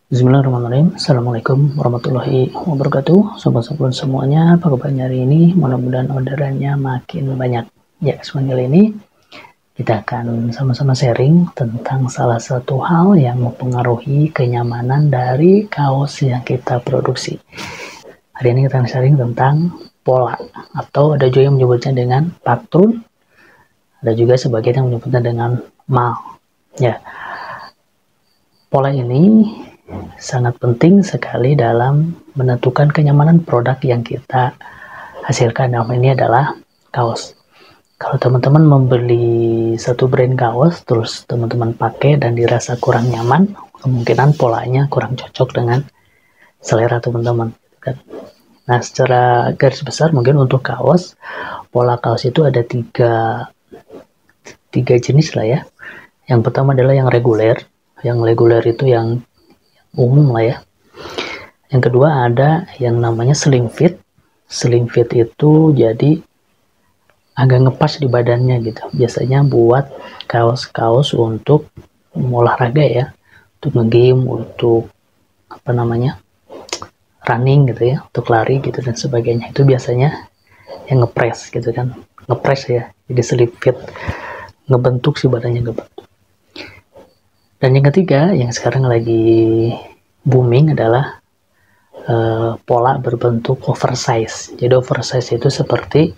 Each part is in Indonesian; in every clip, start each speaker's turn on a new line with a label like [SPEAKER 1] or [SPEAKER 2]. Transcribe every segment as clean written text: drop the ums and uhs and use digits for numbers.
[SPEAKER 1] Bismillahirrahmanirrahim. Assalamualaikum warahmatullahi wabarakatuh. Sobat-sobat semuanya, apa kabarnya hari ini? Mudah-mudahan orderannya makin banyak. Ya, semuanya kali ini kita akan sama-sama sharing tentang salah satu hal yang mempengaruhi kenyamanan dari kaos yang kita produksi. Hari ini kita akan sharing tentang pola, atau ada juga yang menyebutnya dengan pattern, ada juga sebagian yang menyebutnya dengan mal. Ya, pola ini sangat penting sekali dalam menentukan kenyamanan produk yang kita hasilkan. Dalam ini adalah kaos. Kalau teman-teman membeli satu brand kaos, terus teman-teman pakai dan dirasa kurang nyaman, kemungkinan polanya kurang cocok dengan selera teman-teman. Nah, secara garis besar mungkin untuk kaos, pola kaos itu ada tiga jenis lah ya. Yang pertama adalah yang reguler. Yang reguler itu yang umum lah ya. Yang kedua ada yang namanya slim fit. Slim fit itu jadi agak ngepas di badannya gitu. Biasanya buat kaos-kaos untuk olahraga ya, untuk nge-game, untuk running gitu ya, untuk lari gitu dan sebagainya. Itu biasanya yang ngepres gitu kan, ngepres ya, jadi slim fit, ngebentuk si badannya, ngebentuk. Dan yang ketiga yang sekarang lagi booming adalah pola berbentuk oversize. Jadi oversize itu seperti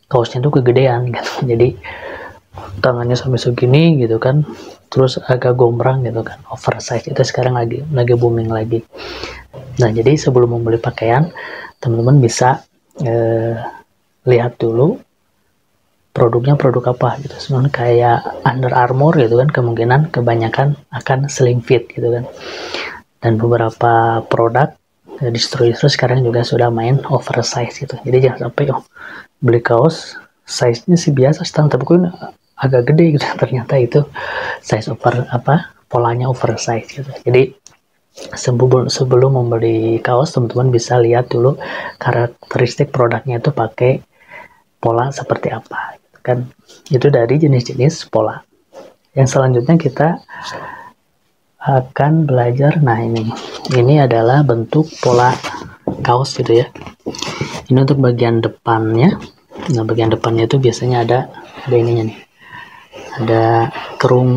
[SPEAKER 1] kaosnya tuh kegedean gitu. Jadi tangannya sampai segini gitu kan, terus agak gombrang gitu kan. Oversize itu sekarang lagi booming lagi. Nah, jadi sebelum membeli pakaian, teman-teman bisa lihat dulu produknya produk apa gitu. Sebenarnya kayak Under Armour gitu kan, kemungkinan kebanyakan akan slim fit gitu kan. Dan beberapa produk distributor sekarang juga sudah main oversize gitu. Jadi jangan sampai beli kaos size-nya sih biasa standar, tapi kan agak gede gitu. Ternyata itu size polanya oversize gitu. Jadi sebelum membeli kaos, teman-teman bisa lihat dulu karakteristik produknya itu pakai pola seperti apa gitu kan. Itu dari jenis-jenis pola. Yang selanjutnya kita akan belajar, nah ini adalah bentuk pola kaos gitu ya. Ini untuk bagian depannya. Nah, bagian depannya itu biasanya ada ininya nih, ada kerung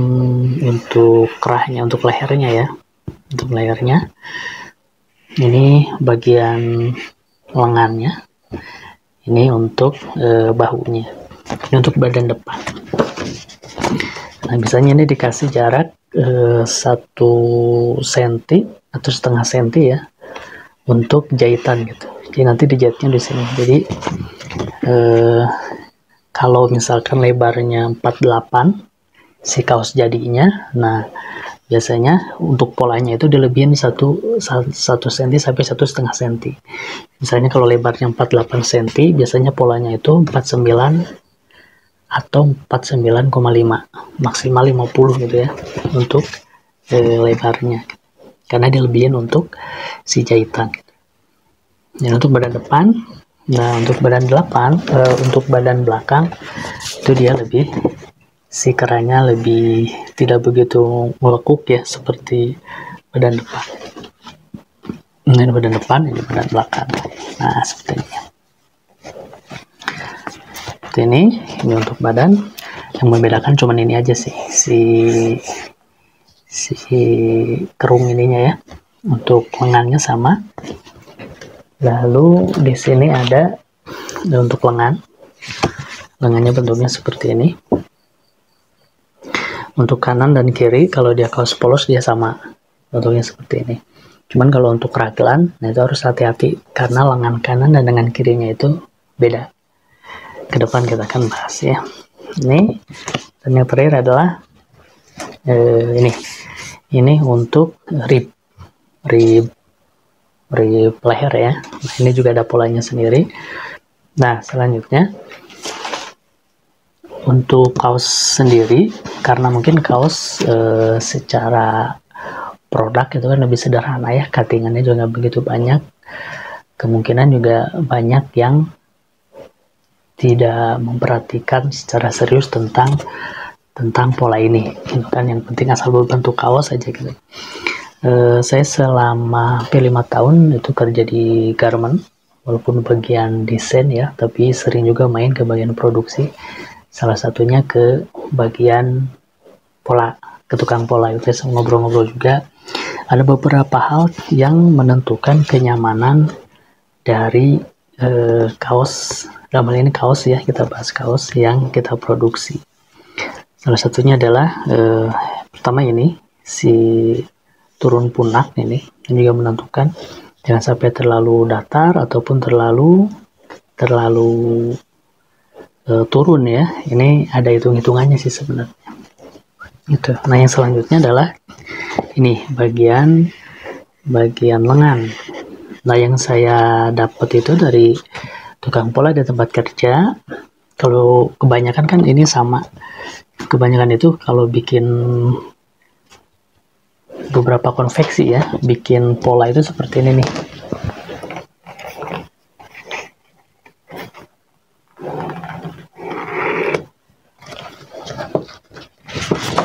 [SPEAKER 1] untuk kerahnya, untuk lehernya ya, untuk lehernya. Ini bagian lengannya, ini untuk bahunya, ini untuk badan depan. Nah, biasanya ini dikasih jarak 1 senti atau setengah senti ya untuk jahitan gitu. Jadi nanti dijahitnya di sini. Jadi kalau misalkan lebarnya 48 si kaos jadinya, nah biasanya untuk polanya itu dilebihin 1 senti sampai 1,5 senti. Misalnya kalau lebarnya 48 cm, biasanya polanya itu 49 atau 49,5, maksimal 50 gitu ya untuk lebarnya, karena dilebihin untuk si jahitan. Dan untuk badan depan, nah untuk badan belakang itu dia lebih, si kerahnya lebih tidak begitu melekuk ya seperti badan depan. Ini badan depan, ini badan belakang. Nah seperti ini. Ini untuk badan. Yang membedakan cuman ini aja sih, si kerung ininya ya, untuk lengannya sama. Lalu di sini ada untuk lengannya bentuknya seperti ini. Untuk kanan dan kiri, kalau dia kaos polos dia sama bentuknya seperti ini. Cuman kalau untuk raglan, nah itu harus hati-hati karena lengan kanan dan lengan kirinya itu beda. Ke depan kita akan bahas ya. Ini, dan yang terakhir adalah ini untuk rib leher ya. Nah, ini juga ada polanya sendiri. Nah selanjutnya untuk kaos sendiri, karena mungkin kaos secara produk itu kan lebih sederhana ya, cuttingannya juga nggak begitu banyak, kemungkinan juga banyak yang tidak memperhatikan secara serius tentang pola ini gitu kan. Yang penting asal berbentuk kaos aja gitu. Saya selama hampir 5 tahun itu kerja di garment, walaupun bagian desain ya, tapi sering juga main ke bagian produksi. Salah satunya ke bagian pola, ke tukang pola. Itu saya ngobrol-ngobrol juga. Ada beberapa hal yang menentukan kenyamanan dari kaos. Dalam hal ini kaos ya, kita bahas kaos yang kita produksi. Salah satunya adalah pertama ini si turun punak ini juga menentukan, jangan sampai terlalu datar ataupun terlalu turun ya. Ini ada hitung-hitungannya sih sebenarnya. Itu. Nah, yang selanjutnya adalah ini bagian lengan. Nah, yang saya dapat itu dari tukang pola di tempat kerja. Kalau kebanyakan kan ini sama. Kebanyakan itu kalau bikin beberapa konveksi ya, bikin pola itu seperti ini nih.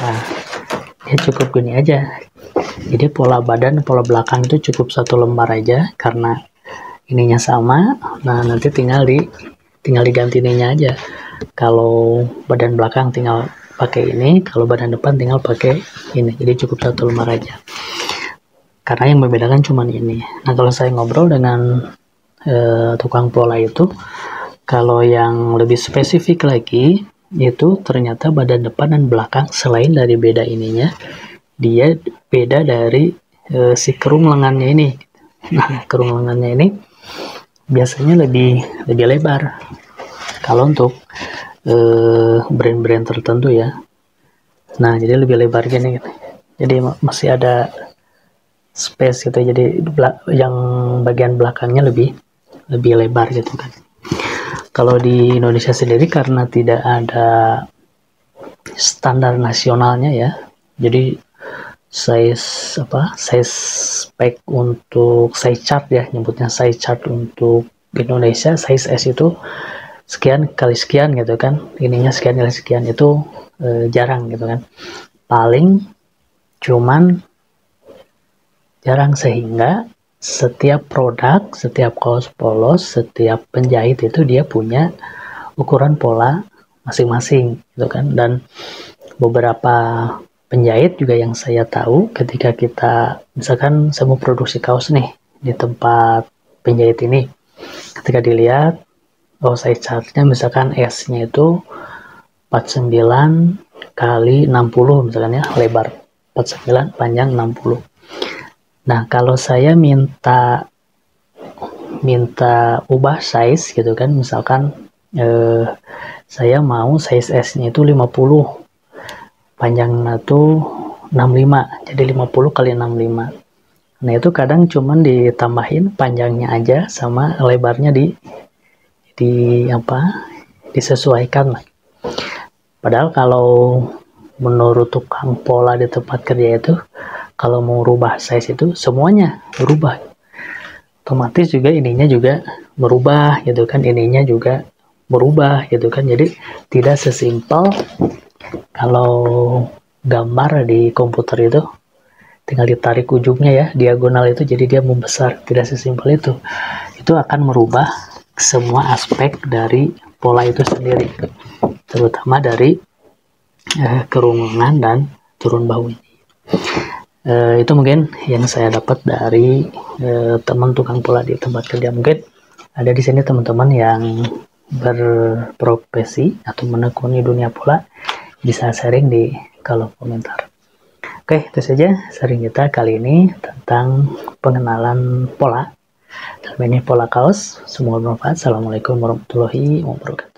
[SPEAKER 1] Nah, ya cukup gini aja. Jadi pola badan, pola belakang itu cukup 1 lembar aja karena ininya sama. Nah, nanti tinggal diganti ininya aja. Kalau badan belakang tinggal pakai ini, kalau badan depan tinggal pakai ini. Jadi cukup 1 lembar aja. Karena yang membedakan cuma ini. Nah, kalau saya ngobrol dengan tukang pola itu, kalau yang lebih spesifik lagi, itu ternyata badan depan dan belakang selain dari beda ininya, dia beda dari si kerung lengannya ini. Nah, kerung lengannya ini biasanya lebih lebar. Kalau untuk brand-brand tertentu ya. Nah, jadi lebih lebar gini. Jadi masih ada space gitu. Jadi yang bagian belakangnya lebih lebar gitu kan. Kalau di Indonesia sendiri karena tidak ada standar nasionalnya ya. Jadi size spek untuk size chart ya, nyebutnya size chart untuk Indonesia, size S itu sekian kali sekian gitu kan, ininya sekian kali sekian, itu jarang gitu kan, paling cuman jarang, sehingga setiap produk, setiap kaos polos, setiap penjahit itu dia punya ukuran pola masing-masing gitu kan. Dan beberapa penjahit juga yang saya tahu, ketika kita misalkan saya mau produksi kaos nih di tempat penjahit ini, ketika dilihat oh size chartnya misalkan S-nya itu 49 kali 60 misalkan ya, lebar 49, panjang 60. Nah, kalau saya minta ubah size gitu kan, misalkan saya mau size S-nya itu 50, panjangnya tuh 65, jadi 50 kali 65. Nah, itu kadang cuman ditambahin panjangnya aja sama lebarnya disesuaikan lah. Padahal kalau menurut tukang pola di tempat kerja itu, kalau mau rubah size itu semuanya berubah. Otomatis juga ininya juga berubah gitu kan, ininya juga berubah gitu kan. Jadi tidak sesimpel kalau gambar di komputer itu tinggal ditarik ujungnya ya, diagonal itu jadi dia membesar. Tidak sesimpel itu. Itu akan merubah semua aspek dari pola itu sendiri, terutama dari kerungan dan turun bahu ini. Itu mungkin yang saya dapat dari teman tukang pola di tempat kerja. Mungkin ada di sini teman-teman yang berprofesi atau menekuni dunia pola, bisa sharing di kolom komentar. Oke, itu saja sharing kita kali ini tentang pengenalan pola. Dalam ini pola kaos. Semoga bermanfaat. Assalamualaikum warahmatullahi wabarakatuh.